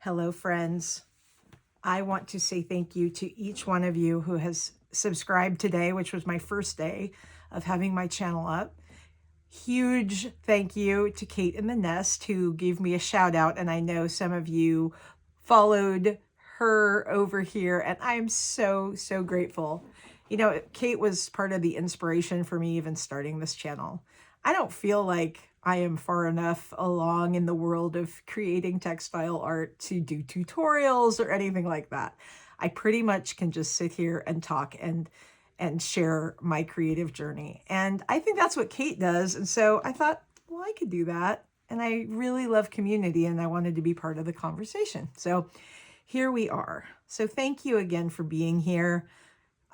Hello, friends. I want to say thank you to each one of you who has subscribed today, which was my first day of having my channel up. Huge thank you to Kate in the Nest who gave me a shout out, and I know some of you followed her over here, and I am so grateful. You know, Kate was part of the inspiration for me even starting this channel. I don't feel like I am far enough along in the world of creating textile art to do tutorials or anything like that. I pretty much can just sit here and talk and share my creative journey. And I think that's what Kate does. And so I thought, well, I could do that. And I really love community and I wanted to be part of the conversation. So here we are. So thank you again for being here.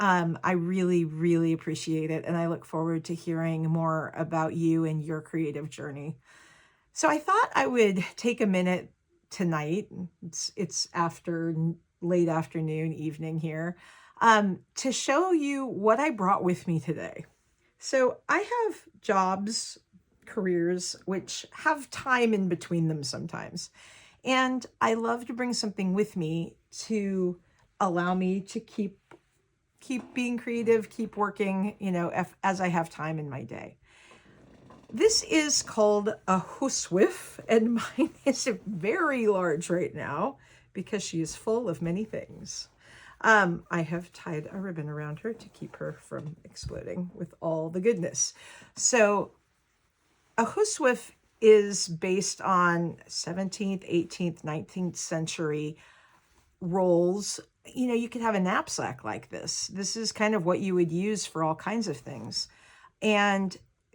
I really appreciate it. And I look forward to hearing more about you and your creative journey. So I thought I would take a minute tonight. It's after late afternoon, evening here, to show you what I brought with me today. So I have jobs, careers, which have time in between them sometimes. And I love to bring something with me to allow me to keep being creative, keep working, you know, as I have time in my day. This is called a Huswif, and mine is very large right now because she is full of many things. I have tied a ribbon around her to keep her from exploding with all the goodness. So a Huswif is based on 17th, 18th, 19th century rolls. You know, you could have a knapsack like this. This is kind of what you would use for all kinds of things. And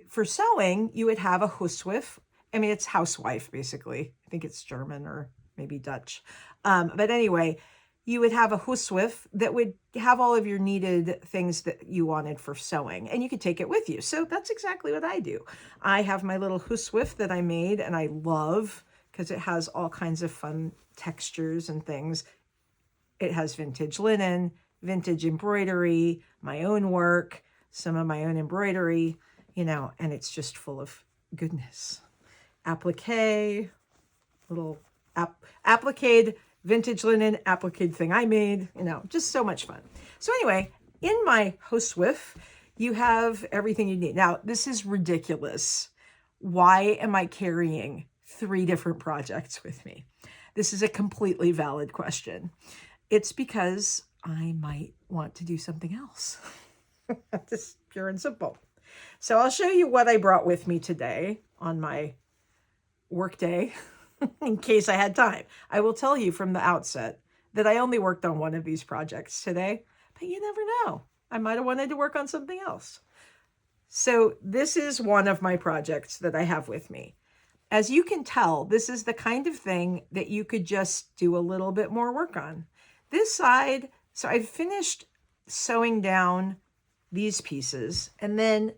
for sewing, you would have a Huswif. I mean, it's housewife, basically. I think it's German or maybe Dutch. But anyway, you would have a Huswif that would have all of your needed things that you wanted for sewing, and you could take it with you. So that's exactly what I do. I have my little Huswif that I made, and I love because it has all kinds of fun textures and things. It has vintage linen, vintage embroidery, my own work, some of my own embroidery, you know, and it's just full of goodness. Applique, little applique, vintage linen, applique thing I made, you know, just so much fun. So anyway, in my Huswif, you have everything you need. Now, this is ridiculous. Why am I carrying 3 different projects with me? This is a completely valid question. It's because I might want to do something else. Just pure and simple. So I'll show you what I brought with me today on my work day in case I had time. I will tell you from the outset that I only worked on one of these projects today, but you never know. I might have wanted to work on something else. So this is one of my projects that I have with me. As you can tell, this is the kind of thing that you could just do a little bit more work on. This side, so I've finished sewing down these pieces, and then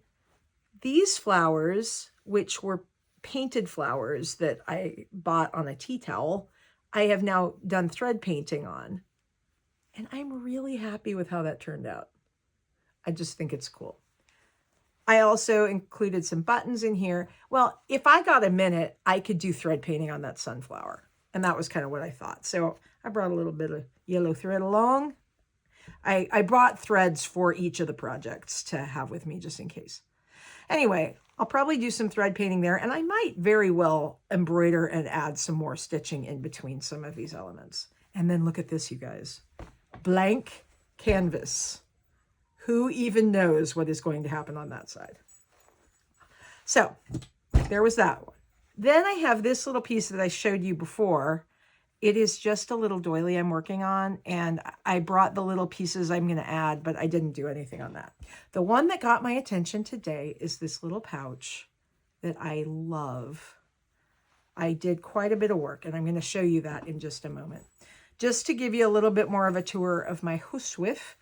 these flowers, which were painted flowers that I bought on a tea towel, I have now done thread painting on. And I'm really happy with how that turned out. I just think it's cool. I also included some buttons in here. Well, if I got a minute, I could do thread painting on that sunflower. And that was kind of what I thought. So I brought a little bit of yellow thread along. I brought threads for each of the projects to have with me just in case. Anyway, I'll probably do some thread painting there, and I might very well embroider and add some more stitching in between some of these elements. And then look at this, you guys. Blank canvas. Who even knows what is going to happen on that side? So there was that one. Then I have this little piece that I showed you before. It is just a little doily I'm working on, and I brought the little pieces I'm going to add, but I didn't do anything on that. The one that got my attention today is this little pouch that I love. I did quite a bit of work, and I'm going to show you that in just a moment. Just to give you a little bit more of a tour of my Huswif,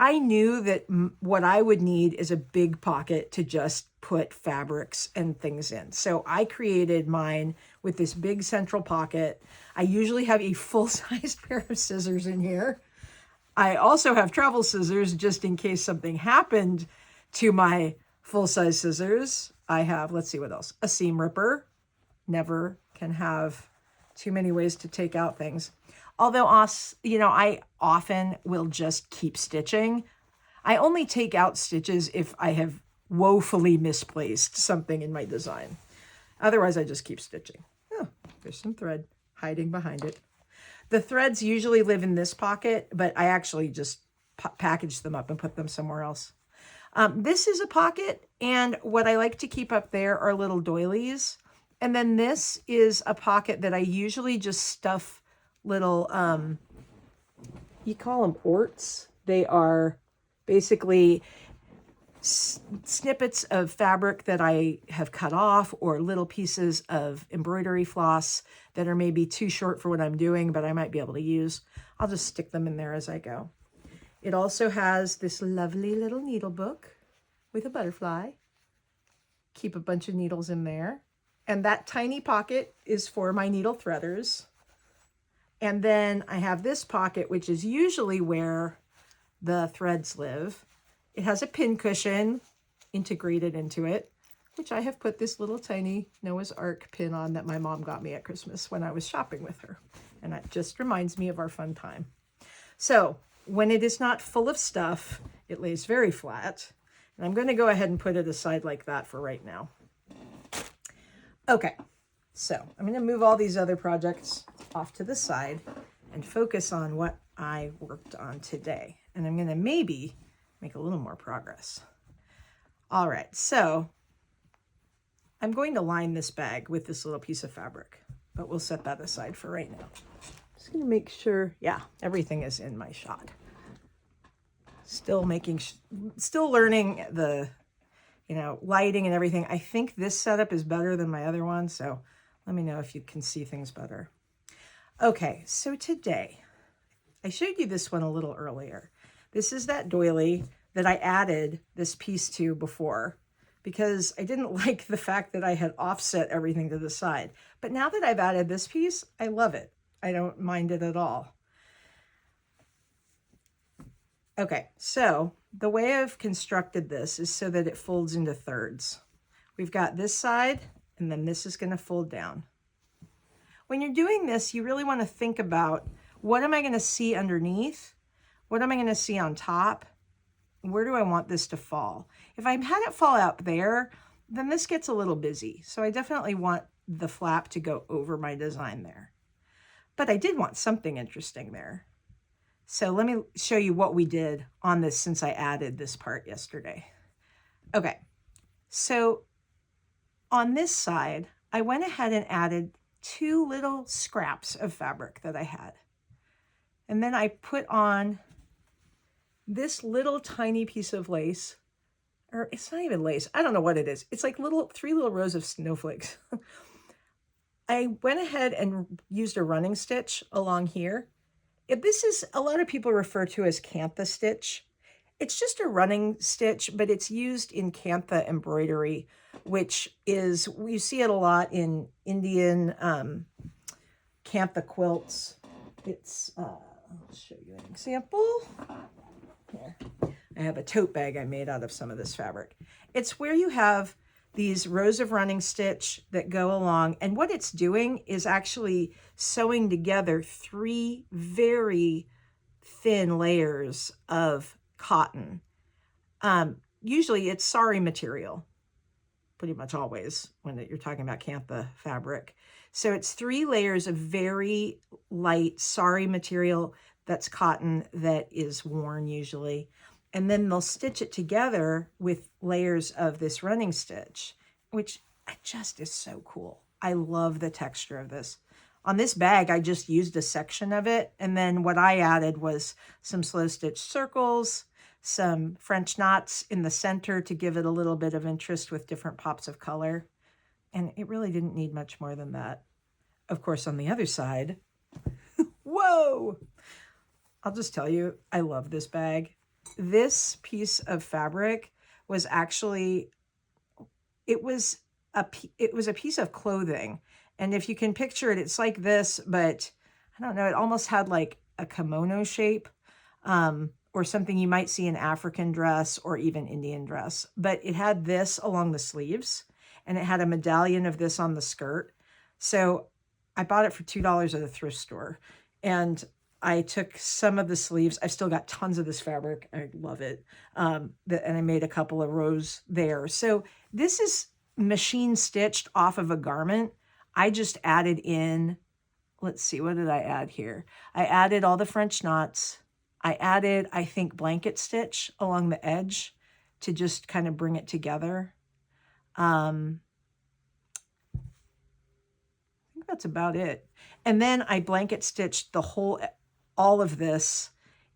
I knew that what I would need is a big pocket to just put fabrics and things in. So I created mine with this big central pocket. I usually have a full-sized pair of scissors in here. I also have travel scissors just in case something happened to my full-size scissors. I have, let's see what else, a seam ripper. Never can have too many ways to take out things. Although, I often will just keep stitching. I only take out stitches if I have woefully misplaced something in my design. Otherwise, I just keep stitching. Oh, there's some thread hiding behind it. The threads usually live in this pocket, but I actually just package them up and put them somewhere else. This is a pocket, and what I like to keep up there are little doilies. And then this is a pocket that I usually just stuff little, you call them orts. They are basically snippets of fabric that I have cut off, or little pieces of embroidery floss that are maybe too short for what I'm doing, but I might be able to use. I'll just stick them in there as I go. It also has this lovely little needle book with a butterfly. Keep a bunch of needles in there. And that tiny pocket is for my needle threaders. And then I have this pocket, which is usually where the threads live. It has a pin cushion integrated into it, which I have put this little tiny Noah's Ark pin on that my mom got me at Christmas when I was shopping with her. And that just reminds me of our fun time. So when it is not full of stuff, it lays very flat. And I'm going to go ahead and put it aside like that for right now. Okay, so I'm going to move all these other projects off to the side and focus on what I worked on today. And I'm going to maybe make a little more progress. All right, so I'm going to line this bag with this little piece of fabric, but we'll set that aside for right now. Just going to make sure, yeah, everything is in my shot. Still learning the, lighting and everything. I think this setup is better than my other one, so let me know if you can see things better. Okay, so today, I showed you this one a little earlier. This is that doily that I added this piece to before because I didn't like the fact that I had offset everything to the side. But now that I've added this piece, I love it. I don't mind it at all. Okay, so the way I've constructed this is so that it folds into thirds. We've got this side, and then this is going to fold down. When you're doing this, you really want to think about, what am I going to see underneath? What am I going to see on top? Where do I want this to fall? If I had it fall out there, then this gets a little busy. So I definitely want the flap to go over my design there. But I did want something interesting there. So let me show you what we did on this since I added this part yesterday. Okay, so on this side, I went ahead and added 2 little scraps of fabric that I had. And then I put on this little tiny piece of lace, or it's not even lace. I don't know what it is. It's like 3 little rows of snowflakes. I went ahead and used a running stitch along here. This is, a lot of people refer to as cantha stitch. It's just a running stitch, but it's used in cantha embroidery, which is, you see it a lot in Indian cantha quilts. It's, I'll show you an example. Here, I have a tote bag I made out of some of this fabric. It's where you have these rows of running stitch that go along, and what it's doing is actually sewing together 3 very thin layers of cotton. Usually it's sari material, pretty much always when you're talking about cantha fabric. So it's 3 layers of very light sari material that's cotton that is worn usually. And then they'll stitch it together with layers of this running stitch, which just is so cool. I love the texture of this. On this bag, I just used a section of it. And then what I added was some slow stitch circles, some French knots in the center to give it a little bit of interest with different pops of color. And it really didn't need much more than that. Of course, on the other side, whoa! I'll just tell you, I love this bag. This piece of fabric was actually, it was a piece of clothing. And if you can picture it, it's like this, but I don't know, it almost had like a kimono shape, or something you might see in African dress or even Indian dress. But it had this along the sleeves, and it had a medallion of this on the skirt. So I bought it for $2 at a thrift store. And I took some of the sleeves. I've still got tons of this fabric. I love it. And I made a couple of rows there. So this is machine stitched off of a garment. I just added in, let's see, what did I add here? I added all the French knots. I added, I think, blanket stitch along the edge to just kind of bring it together. I think that's about it. And then I blanket stitched all of this,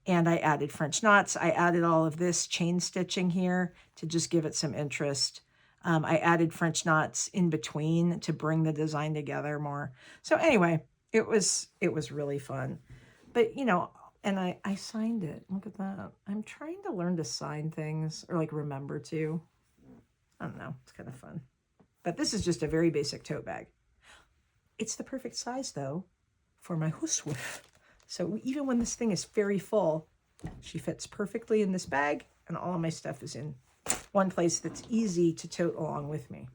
and I added French knots. I added all of this chain stitching here to just give it some interest. I added French knots in between to bring the design together more. So anyway, it was really fun. But, you know, and I signed it. Look at that. I'm trying to learn to sign things, or like remember to. I don't know. It's kind of fun. But this is just a very basic tote bag. It's the perfect size, though, for my Huswif. So even when this thing is very full, she fits perfectly in this bag, and all of my stuff is in one place that's easy to tote along with me.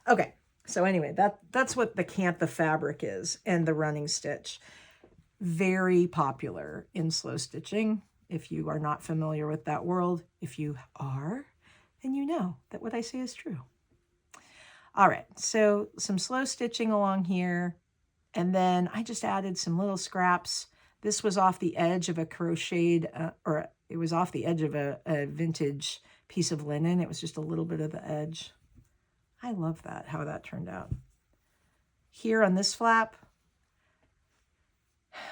Okay, so anyway, that's what the Cantha fabric is, and the running stitch. Very popular in slow stitching. If you are not familiar with that world, if you are, then you know that what I say is true. All right, so some slow stitching along here, and then I just added some little scraps. This was off the edge of a crocheted, or it was off the edge of a vintage piece of linen. It was just a little bit of the edge. I love that, how that turned out. Here on this flap,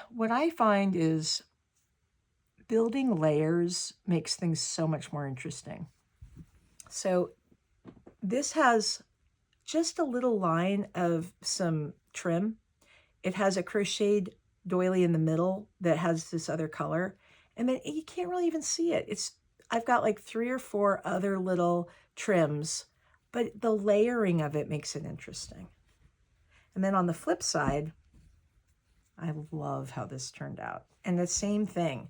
what I find is building layers makes things so much more interesting. So this has just a little line of some trim. It has a crocheted doily in the middle that has this other color, and then you can't really even see it. I've got like 3 or 4 other little trims, but the layering of it makes it interesting. And then on the flip side, I love how this turned out. And the same thing,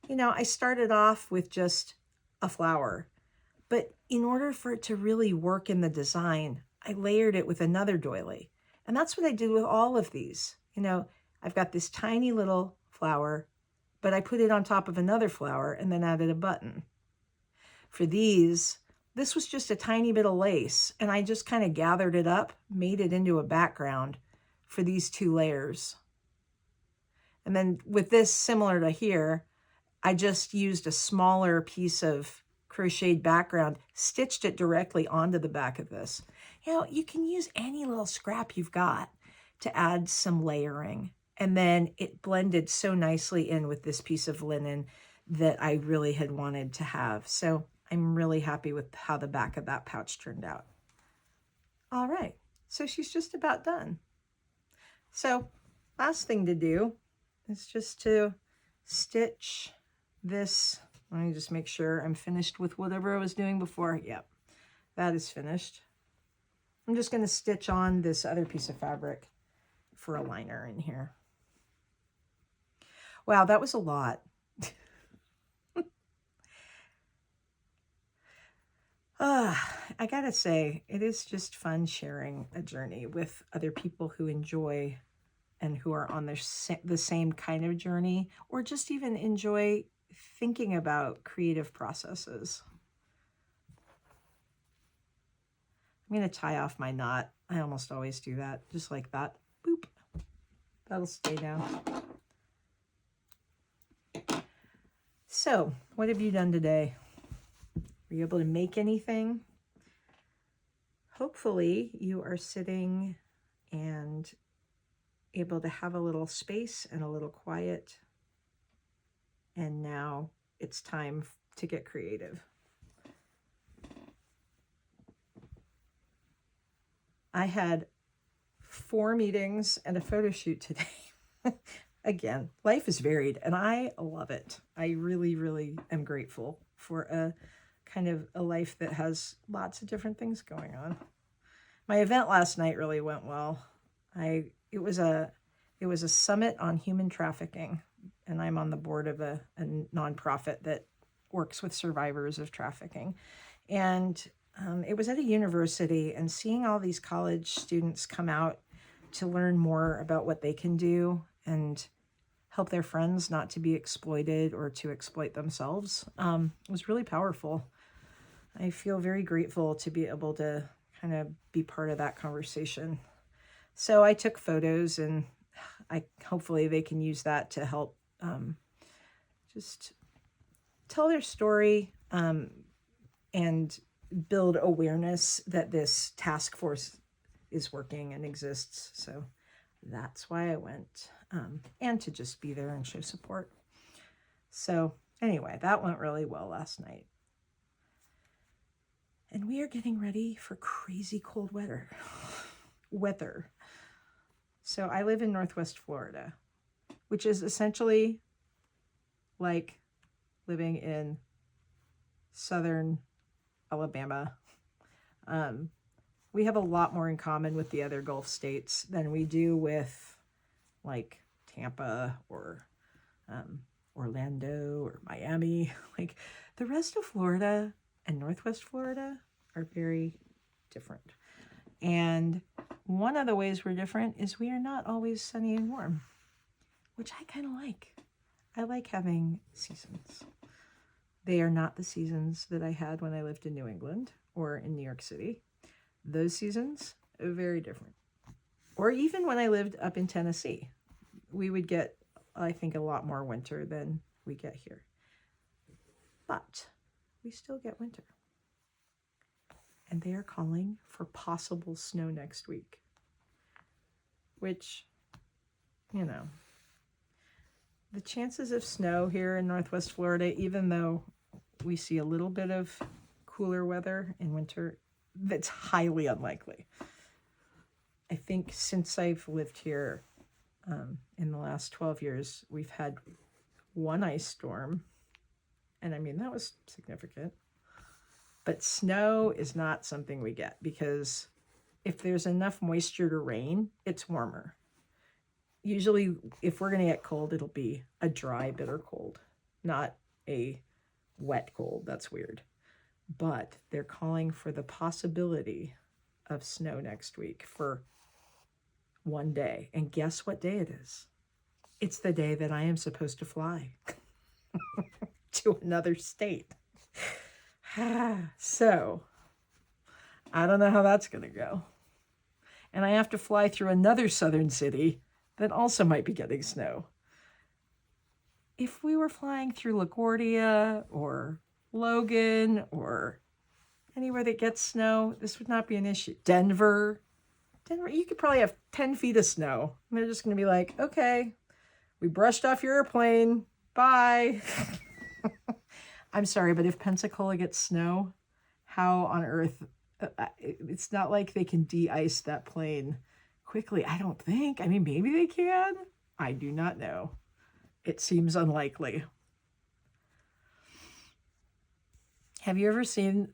you know, I started off with just a flower, but in order for it to really work in the design, I layered it with another doily. And that's what I did with all of these. You know, I've got this tiny little flower, but I put it on top of another flower and then added a button. For these, this was just a tiny bit of lace, and I just kind of gathered it up, made it into a background for these 2 layers. And then with this, similar to here, I just used a smaller piece of crocheted background, stitched it directly onto the back of this. You know, you can use any little scrap you've got to add some layering. And then it blended so nicely in with this piece of linen that I really had wanted to have. So I'm really happy with how the back of that pouch turned out. All right, so she's just about done. So last thing to do is just to stitch this. Let me just make sure I'm finished with whatever I was doing before. Yep, that is finished. I'm just going to stitch on this other piece of fabric for a liner in here. Wow, that was a lot. I gotta say, it is just fun sharing a journey with other people who enjoy and who are on the same kind of journey, or just even enjoy thinking about creative processes. I'm going to tie off my knot. I almost always do that, just like that. Boop. That'll stay down. So, what have you done today? Were you able to make anything? Hopefully, you are sitting and able to have a little space and a little quiet. And now it's time to get creative. I had 4 meetings and a photo shoot today. Again, life is varied and I love it. I really, really am grateful for a kind of a life that has lots of different things going on. My event last night really went well. It was a summit on human trafficking, and I'm on the board of a nonprofit that works with survivors of trafficking. And it was at a university, and seeing all these college students come out to learn more about what they can do and help their friends not to be exploited or to exploit themselves, was really powerful. I feel very grateful to be able to kind of be part of that conversation. So I took photos, and hopefully they can use that to help just tell their story and build awareness that this task force is working and exists. So that's why I went, and to just be there and show support. So anyway, that went really well last night. And we are getting ready for crazy cold weather. So I live in Northwest Florida, which is essentially like living in southern Alabama. We have a lot more in common with the other Gulf states than we do with like Tampa or Orlando or Miami. Like the rest of Florida and Northwest Florida are very different. And one of the ways we're different is we are not always sunny and warm, which I kind of like. I like having seasons. They are not the seasons that I had when I lived in New England or in New York City. Those seasons are very different. Or even when I lived up in Tennessee, we would get, I think, a lot more winter than we get here. But we still get winter. And they are calling for possible snow next week, which, you know, the chances of snow here in Northwest Florida, even though we see a little bit of cooler weather in winter, that's highly unlikely. I think since I've lived here in the last 12 years, we've had one ice storm. And I mean, that was significant. But snow is not something we get because if there's enough moisture to rain, it's warmer. Usually, if we're going to get cold, it'll be a dry, bitter cold, not a wet cold. That's weird. But they're calling for the possibility of snow next week for one day. And guess what day it is? It's the day that I am supposed to fly to another state. So, I don't know how that's going to go. And I have to fly through another southern city that also might be getting snow. If we were flying through LaGuardia or Logan or anywhere that gets snow, this would not be an issue. Denver, you could probably have 10 feet of snow. And they're just going to be like, okay, we brushed off your airplane. Bye. I'm sorry, but if Pensacola gets snow, how on earth? It's not like they can de-ice that plane quickly, I don't think. I mean, maybe they can. I do not know. It seems unlikely. Have you ever seen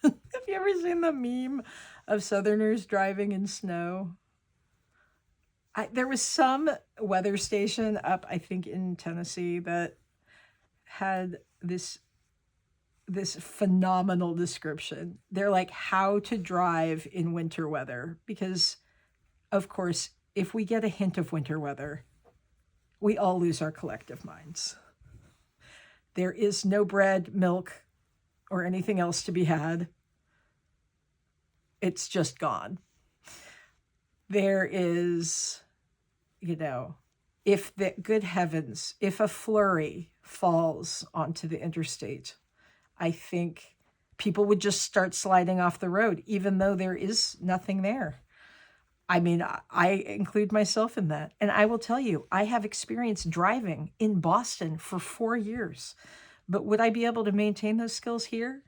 the meme of Southerners driving in snow? There was some weather station up, I think, in Tennessee that had this phenomenal description. They're like, how to drive in winter weather. Because, of course, if we get a hint of winter weather, we all lose our collective minds. There is no bread, milk, or anything else to be had. It's just gone. There is, if the good heavens, if a flurry falls onto the interstate, I think people would just start sliding off the road, even though there is nothing there. I mean, I include myself in that. And I will tell you, I have experience driving in Boston for 4 years. But would I be able to maintain those skills here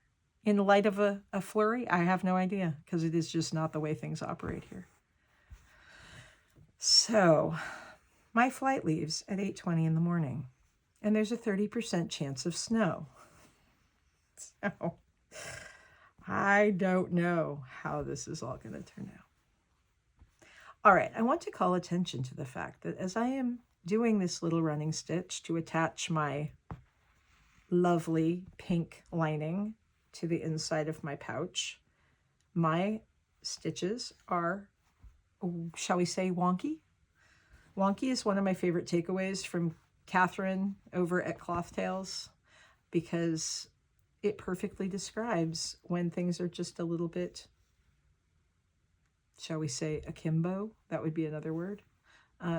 in light of a flurry? I have no idea, because it is just not the way things operate here. So my flight leaves at 8:20 in the morning, and there's a 30% chance of snow. So I don't know how this is all going to turn out. All right, I want to call attention to the fact that as I am doing this little running stitch to attach my lovely pink lining to the inside of my pouch, my stitches are shall we say, wonky. Wonky is one of my favorite takeaways from Catherine over at Cloth Tales, because it perfectly describes when things are just a little bit, shall we say, akimbo. That would be another word.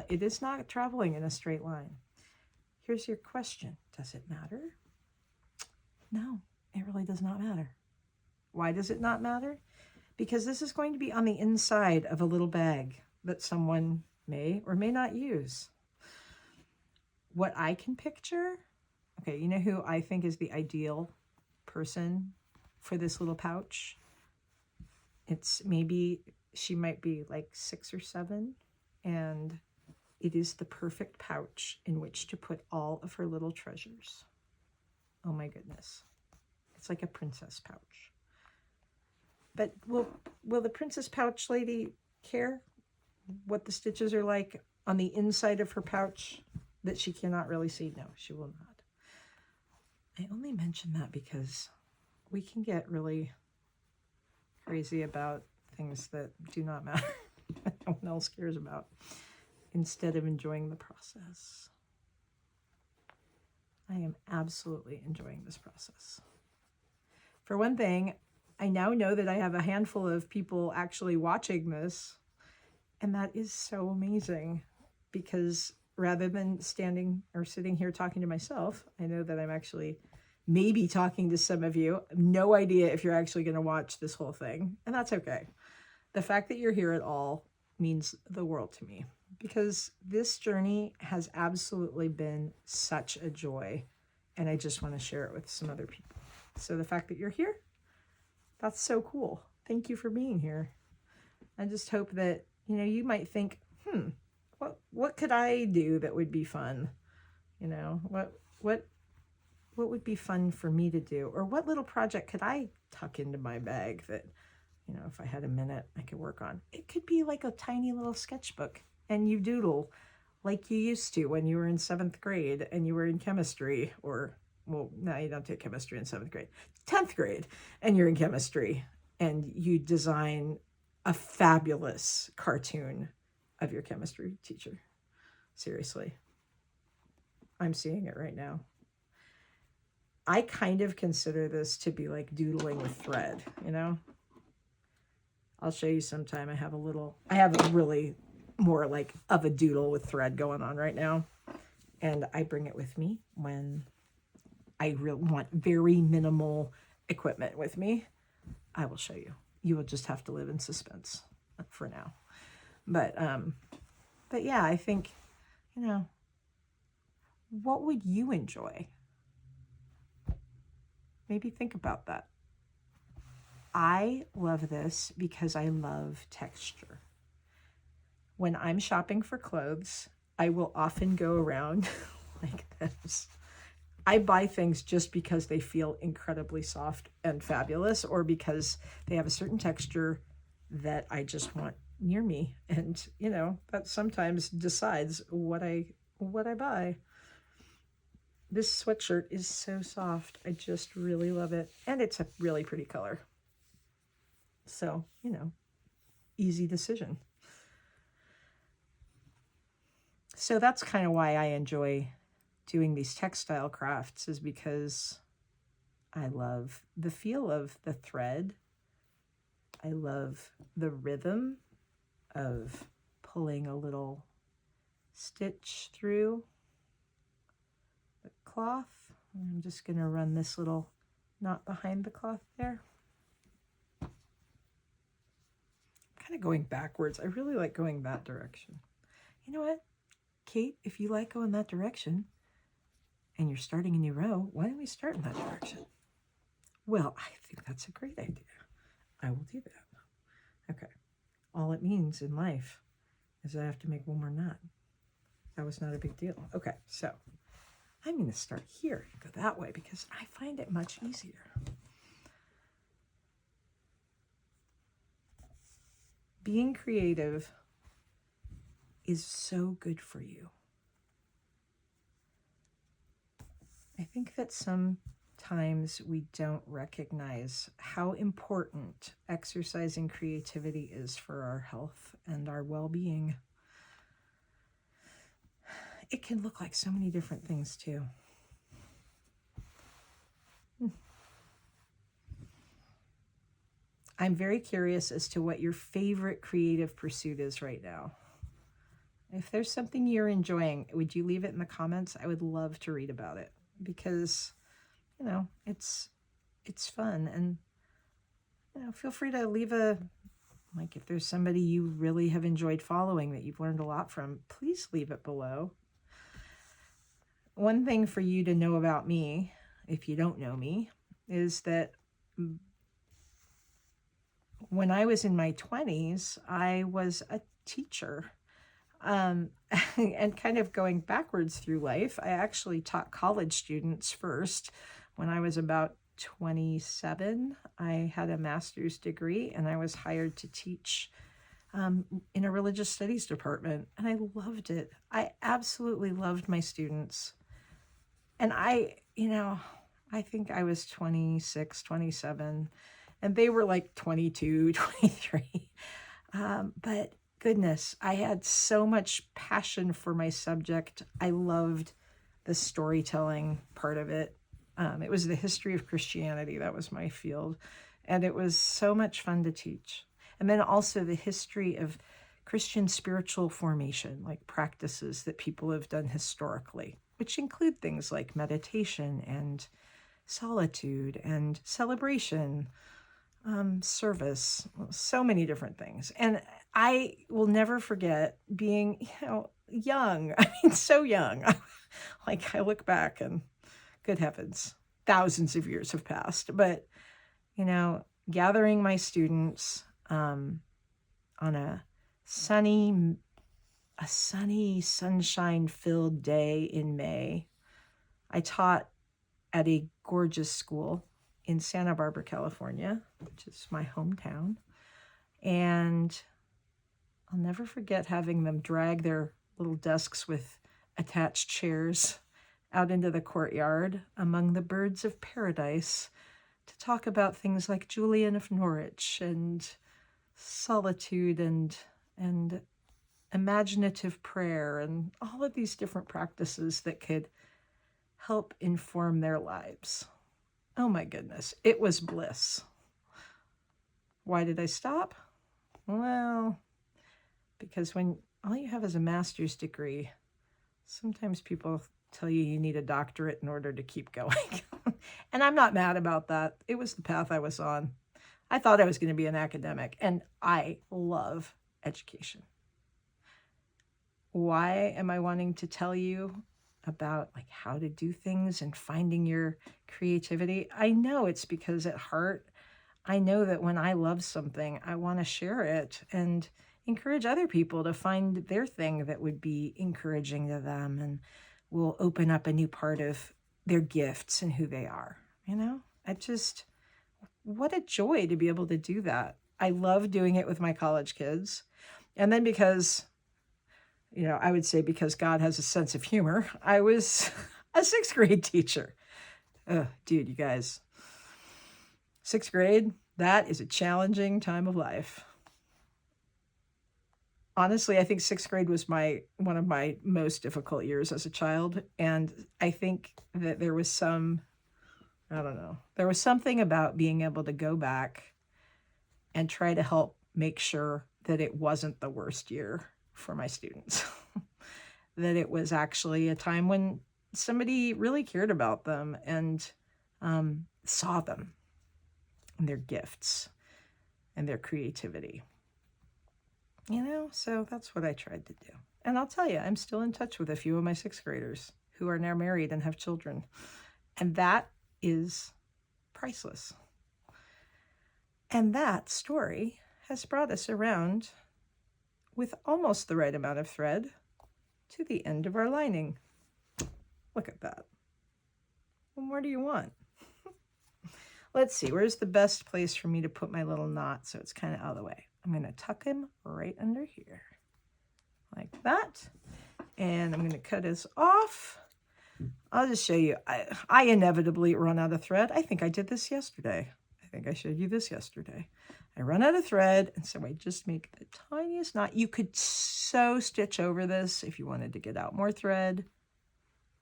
It is not traveling in a straight line. Here's your question. Does it matter? No, it really does not matter. Why does it not matter? Because this is going to be on the inside of a little bag that someone may or may not use. What I can picture, okay, you know who I think is the ideal person for this little pouch? It's maybe, she might be like 6 or 7, and it is the perfect pouch in which to put all of her little treasures. Oh my goodness. It's like a princess pouch. But will the princess pouch lady care what the stitches are like on the inside of her pouch that she cannot really see? No, she will not. I only mention that because we can get really crazy about things that do not matter, that no one else cares about, instead of enjoying the process. I am absolutely enjoying this process. For one thing, I now know that I have a handful of people actually watching this, and that is so amazing, because rather than standing or sitting here talking to myself, I know that I'm actually maybe talking to some of you. No idea if you're actually going to watch this whole thing, and that's okay. The fact that you're here at all means the world to me, because this journey has absolutely been such a joy, and I just want to share it with some other people. So the fact that you're here, that's so cool. Thank you for being here. I just hope that, you know, you might think, what could I do that would be fun? You know, what would be fun for me to do? Or what little project could I tuck into my bag that, you know, if I had a minute, I could work on? It could be like a tiny little sketchbook, and you doodle like you used to when you were in 7th grade and you were in chemistry, or, well, no, you don't take chemistry in 7th grade, 10th grade, and you're in chemistry, and you design a fabulous cartoon of your chemistry teacher. Seriously. I'm seeing it right now. I kind of consider this to be like doodling with thread, you know? I'll show you sometime. I have a really more like of a doodle with thread going on right now. And I bring it with me when I really want very minimal equipment with me. I will show you. You will just have to live in suspense for now. But yeah, I think, you know, what would you enjoy? Maybe think about that. I love this because I love texture. When I'm shopping for clothes, I will often go around like this. I buy things just because they feel incredibly soft and fabulous, or because they have a certain texture that I just want near me. And, you know, that sometimes decides what I buy. This sweatshirt is so soft. I just really love it. And it's a really pretty color. So, you know, easy decision. So that's kind of why I enjoy doing these textile crafts, is because I love the feel of the thread. I love the rhythm of pulling a little stitch through the cloth. I'm just going to run this little knot behind the cloth there. Kind of going backwards. I really like going that direction. You know what, Kate, if you like going that direction and you're starting a new row, why don't we start in that direction? Well, I think that's a great idea. I will do that. Okay. All it means in life is I have to make one more knot. That was not a big deal. Okay, so I'm going to start here and go that way because I find it much easier. Being creative is so good for you. I think that sometimes times we don't recognize how important exercising creativity is for our health and our well-being. It can look like so many different things too. I'm very curious as to what your favorite creative pursuit is right now. If there's something you're enjoying, would you leave it in the comments? I would love to read about it because, you know, it's fun. And, you know, feel free to leave like if there's somebody you really have enjoyed following that you've learned a lot from, please leave it below. One thing for you to know about me, if you don't know me, is that when I was in my 20s, I was a teacher. And kind of going backwards through life, I actually taught college students first. When I was about 27, I had a master's degree and I was hired to teach in a religious studies department. And I loved it. I absolutely loved my students. And I think I was 26, 27, and they were like 22, 23. But goodness, I had so much passion for my subject. I loved the storytelling part of it. It was the history of Christianity. That was my field. And it was so much fun to teach. And then also the history of Christian spiritual formation, like practices that people have done historically, which include things like meditation and solitude and celebration, service, so many different things. And I will never forget being, young. I mean, so young. Like I look back and good heavens, thousands of years have passed. But, gathering my students on a sunny, sunshine-filled day in May. I taught at a gorgeous school in Santa Barbara, California, which is my hometown. And I'll never forget having them drag their little desks with attached chairs out into the courtyard among the birds of paradise to talk about things like Julian of Norwich and solitude and imaginative prayer and all of these different practices that could help inform their lives. Oh my goodness, it was bliss. Why did I stop? Well, because when all you have is a master's degree, sometimes people tell you need a doctorate in order to keep going. And I'm not mad about that. It was the path I was on. I thought I was going to be an academic, and I love education. Why am I wanting to tell you about like how to do things and finding your creativity? I know it's because at heart, I know that when I love something, I want to share it and encourage other people to find their thing that would be encouraging to them and will open up a new part of their gifts and who they are. What a joy to be able to do that. I love doing it with my college kids. And then because I would say because God has a sense of humor, I was a sixth grade teacher. Dude, you guys, sixth grade, that is a challenging time of life. Honestly, I think sixth grade was one of my most difficult years as a child. And I think that there was something about being able to go back and try to help make sure that it wasn't the worst year for my students. That it was actually a time when somebody really cared about them and saw them and their gifts and their creativity. So that's what I tried to do. And I'll tell you, I'm still in touch with a few of my sixth graders who are now married and have children. And that is priceless. And that story has brought us around with almost the right amount of thread to the end of our lining. Look at that. What more do you want? Let's see, where's the best place for me to put my little knot so it's kind of out of the way? I'm going to tuck him right under here, like that. And I'm going to cut his off I'll just show you. I inevitably run out of thread. I think I did this yesterday. I think I showed you this yesterday. I run out of thread, and so I just make the tiniest knot. You could sew stitch over this if you wanted to get out more thread.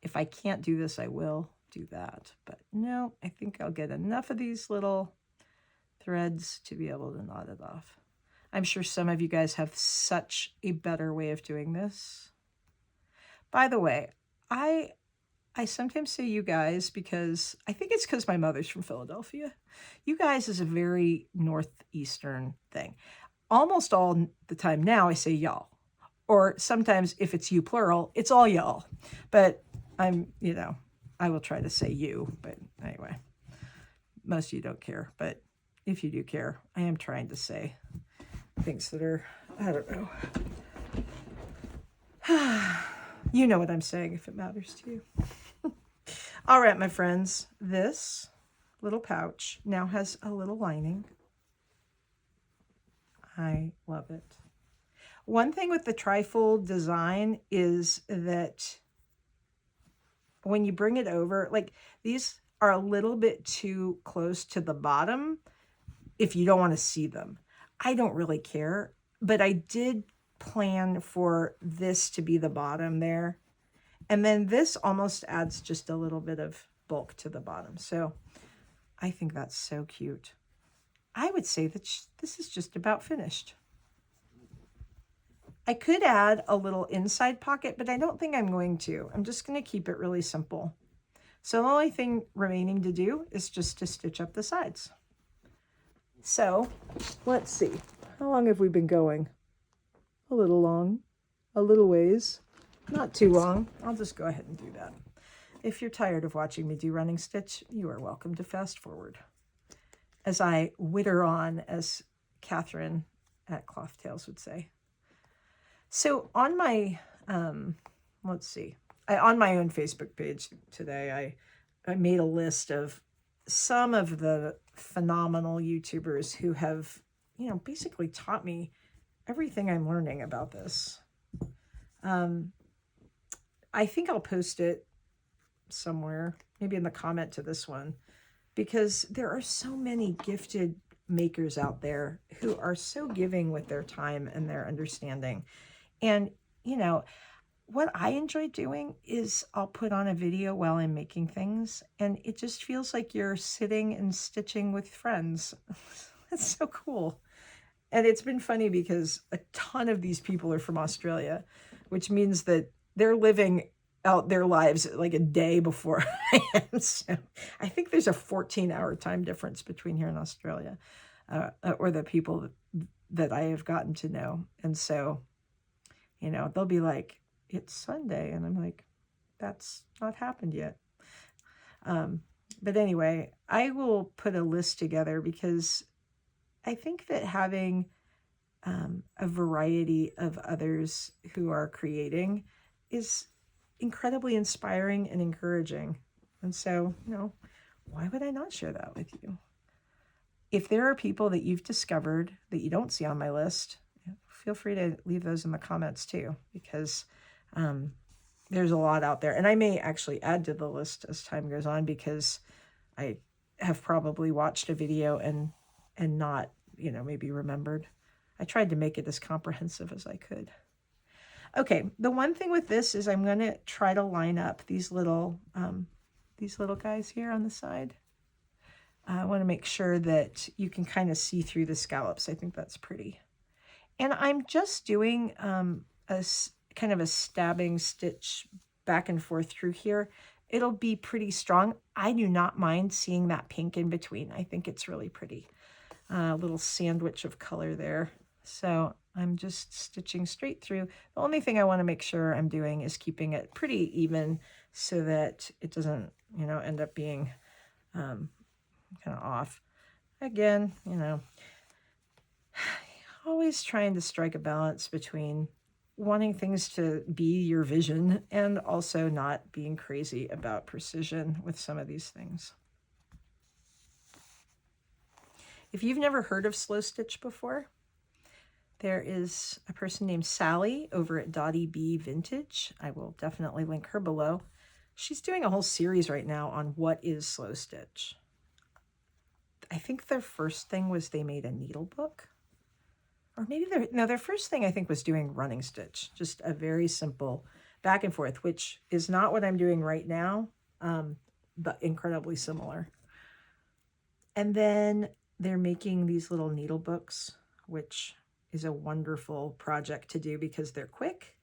If I can't do this, I will do that. But no, I think I'll get enough of these little threads to be able to knot it off. I'm sure some of you guys have such a better way of doing this. By the way, I sometimes say you guys because I think it's because my mother's from Philadelphia. You guys is a very northeastern thing. Almost all the time now I say y'all. Or sometimes if it's you plural, it's all y'all. But I'm, I will try to say you. But anyway, most of you don't care. But if you do care, I am trying to say things that are, I don't know. You know what I'm saying if it matters to you. All right, my friends, this little pouch now has a little lining. I love it. One thing with the trifold design is that when you bring it over, like these are a little bit too close to the bottom if you don't want to see them. I don't really care, but I did plan for this to be the bottom there. And then this almost adds just a little bit of bulk to the bottom. So I think that's so cute. I would say that this is just about finished. I could add a little inside pocket, but I don't think I'm going to. I'm just going to keep it really simple. So the only thing remaining to do is just to stitch up the sides. So let's see. How long have we been going? A little long, a little ways. Not too long. I'll just go ahead and do that. If you're tired of watching me do running stitch, you are welcome to fast forward as I witter on, as Catherine at Cloth Tales would say. So on my, let's see, on my own Facebook page today, I made a list of some of the phenomenal YouTubers who have, basically taught me everything I'm learning about this. I think I'll post it somewhere, maybe in the comment to this one, because there are so many gifted makers out there who are so giving with their time and their understanding. And, what I enjoy doing is I'll put on a video while I'm making things, and it just feels like you're sitting and stitching with friends. It's so cool. And it's been funny because a ton of these people are from Australia, which means that they're living out their lives like a day before I am. So I think there's a 14-hour time difference between here and Australia, or the people that I have gotten to know. And so, they'll be like, it's Sunday. And I'm like, that's not happened yet. But anyway, I will put a list together because I think that having a variety of others who are creating is incredibly inspiring and encouraging. And so, why would I not share that with you? If there are people that you've discovered that you don't see on my list, feel free to leave those in the comments too, because there's a lot out there. And I may actually add to the list as time goes on, because I have probably watched a video and not, maybe remembered. I tried to make it as comprehensive as I could. Okay, the one thing with this is I'm going to try to line up these little guys here on the side. I want to make sure that you can kind of see through the scallops. I think that's pretty. And I'm just doing a kind of a stabbing stitch back and forth through here. It'll be pretty strong. I do not mind seeing that pink in between. I think it's really pretty. A little sandwich of color there. So I'm just stitching straight through. The only thing I want to make sure I'm doing is keeping it pretty even so that it doesn't, end up being kind of off. Again, always trying to strike a balance between wanting things to be your vision and also not being crazy about precision with some of these things. If you've never heard of slow stitch before, there is a person named Sally over at Dottie B Vintage. I will definitely link her below. She's doing a whole series right now on what is slow stitch. I think their first thing was they made a needle book. Or maybe their first thing I think was doing running stitch. Just a very simple back and forth, which is not what I'm doing right now, but incredibly similar. And then they're making these little needle books, which is a wonderful project to do because they're quick.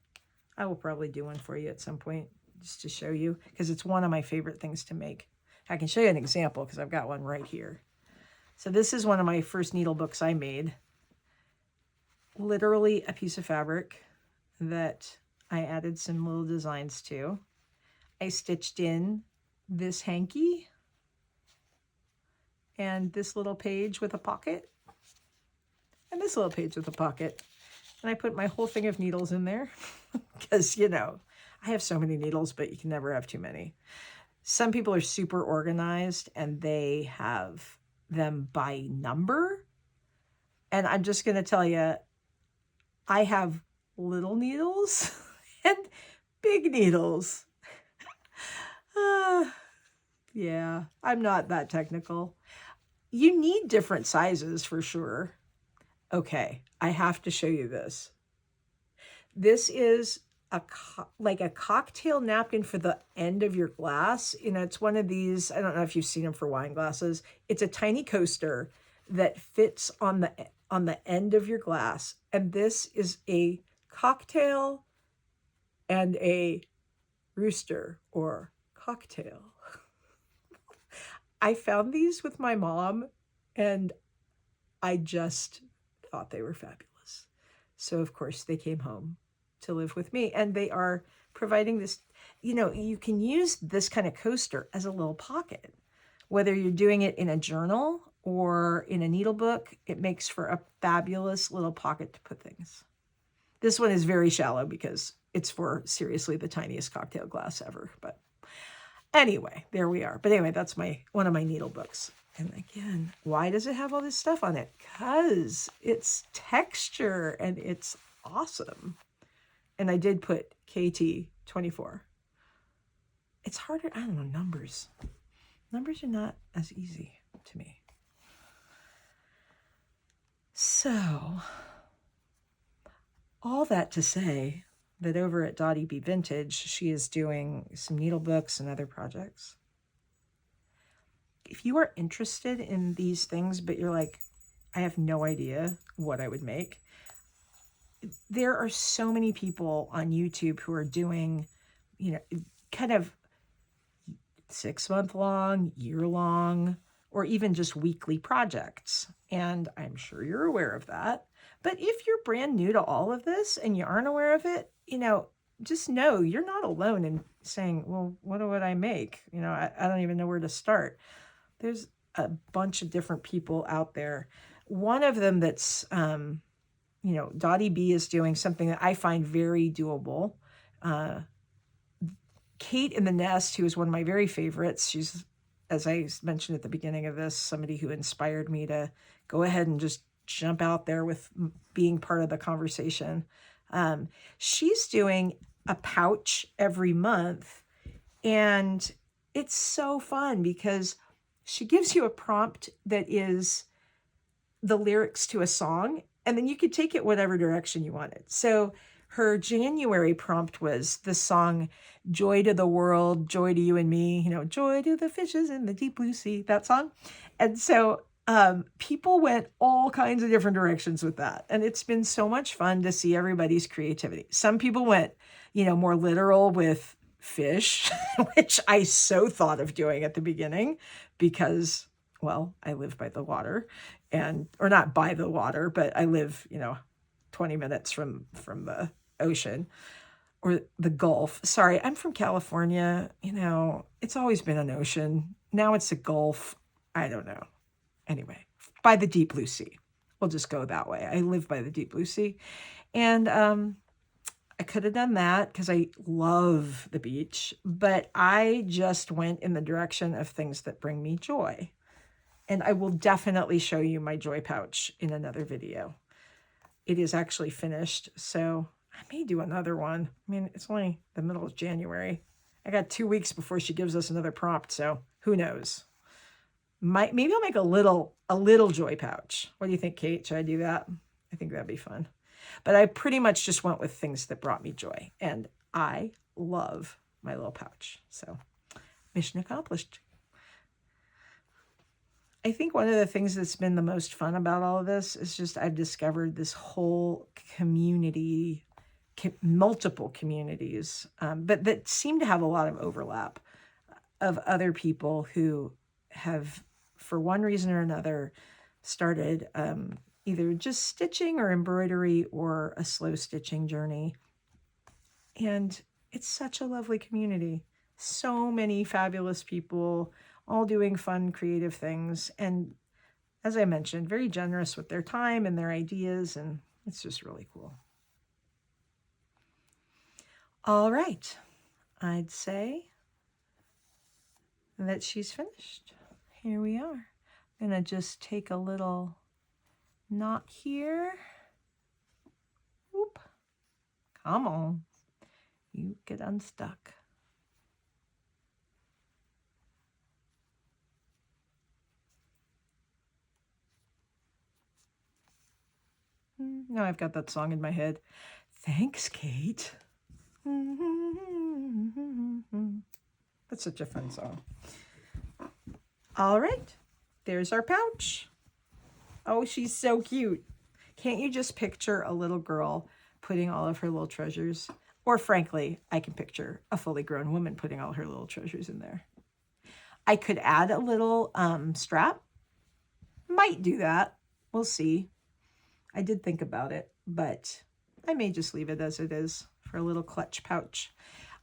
I will probably do one for you at some point just to show you, because it's one of my favorite things to make. I can show you an example because I've got one right here. So this is one of my first needle books I made. Literally a piece of fabric that I added some little designs to. I stitched in this hanky and this little page with a pocket and this little page with a pocket. And I put my whole thing of needles in there because, you know, I have so many needles, but you can never have too many. Some people are super organized and they have them by number. And I'm just going to tell you, I have little needles and big needles. Yeah, I'm not that technical. You need different sizes for sure. Okay, I have to show you this. This is like a cocktail napkin for the end of your glass. You know, it's one of these, I don't know if you've seen them for wine glasses. It's a tiny coaster that fits on the end of your glass. And this is a cocktail and a rooster or cocktail. I found these with my mom and I just thought they were fabulous. So of course they came home to live with me, and they are providing this, you know, you can use this kind of coaster as a little pocket, whether you're doing it in a journal or in a needle book. It makes for a fabulous little pocket to put things. This one is very shallow because it's for seriously the tiniest cocktail glass ever. But anyway, there we are. But anyway, that's one of my needle books. And again, why does it have all this stuff on it? Because it's texture and it's awesome. And I did put KT24. It's harder, I don't know, numbers. Numbers are not as easy to me. So, all that to say that over at Dottie B Vintage, she is doing some needle books and other projects. If you are interested in these things, but you're like, I have no idea what I would make, there are so many people on YouTube who are doing, you know, kind of 6-month long, year long, or even just weekly projects. And I'm sure you're aware of that. But if you're brand new to all of this and you aren't aware of it, you know, just know you're not alone in saying, well, what would I make? You know, I don't even know where to start. There's a bunch of different people out there. One of them that's, you know, Dottie B is doing something that I find very doable. Kate in the Nest, who is one of my very favorites, she's, as I mentioned at the beginning of this, somebody who inspired me to go ahead and just jump out there with being part of the conversation. She's doing a pouch every month, and it's so fun because she gives you a prompt that is the lyrics to a song, and then you could take it whatever direction you wanted. So her January prompt was the song Joy to the World, Joy to You and Me, you know, joy to the fishes in the deep blue sea, that song. And so people went all kinds of different directions with that. And it's been so much fun to see everybody's creativity. Some people went, you know, more literal with fish, which I so thought of doing at the beginning because, well, I live by the water or not by the water, but I live, you know, 20 minutes from the ocean or the Gulf. Sorry, I'm from California. You know, it's always been an ocean. Now it's a Gulf. I don't know. Anyway, by the deep blue sea. We'll just go that way. I live by the deep blue sea. And I could have done that because I love the beach, but I just went in the direction of things that bring me joy. And I will definitely show you my joy pouch in another video. It is actually finished, so I may do another one. I mean, it's only the middle of January. I got 2 weeks before she gives us another prompt, so who knows? Maybe I'll make a little joy pouch. What do you think, Kate? Should I do that? I think that'd be fun. But I pretty much just went with things that brought me joy, and I love my little pouch. So mission accomplished. I think one of the things that's been the most fun about all of this is just I've discovered this whole community, multiple communities, but that seem to have a lot of overlap of other people who have, for one reason or another, started either just stitching or embroidery or a slow stitching journey. And it's such a lovely community. So many fabulous people, all doing fun, creative things. And as I mentioned, very generous with their time and their ideas. And it's just really cool. All right. I'd say that she's finished. Here we are. I'm going to just take a little knot here. Whoop. Come on. You get unstuck. Now I've got that song in my head. Thanks, Kate. That's such a fun song. All right. There's our pouch. Oh, she's so cute. Can't you just picture a little girl putting all of her little treasures? Or frankly, I can picture a fully grown woman putting all her little treasures in there. I could add a little strap. Might do that. We'll see. I did think about it, but I may just leave it as it is for a little clutch pouch.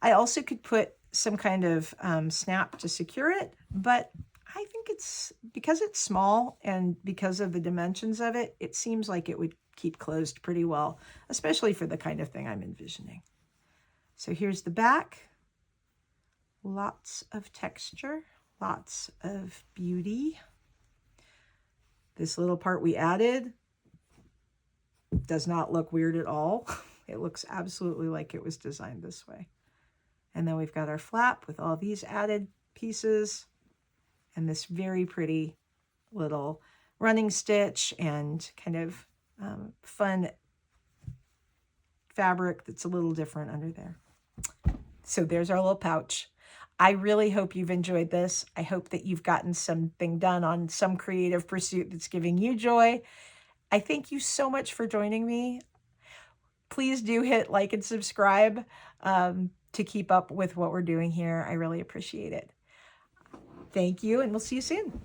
I also could put some kind of snap to secure it, but I think it's, because it's small and because of the dimensions of it, it seems like it would keep closed pretty well, especially for the kind of thing I'm envisioning. So here's the back. Lots of texture, lots of beauty. This little part we added does not look weird at all. It looks absolutely like it was designed this way. And then we've got our flap with all these added pieces and this very pretty little running stitch and kind of fun fabric that's a little different under there. So there's our little pouch. I really hope you've enjoyed this. I hope that you've gotten something done on some creative pursuit that's giving you joy. I thank you so much for joining me. Please do hit like and subscribe to keep up with what we're doing here. I really appreciate it. Thank you, and we'll see you soon.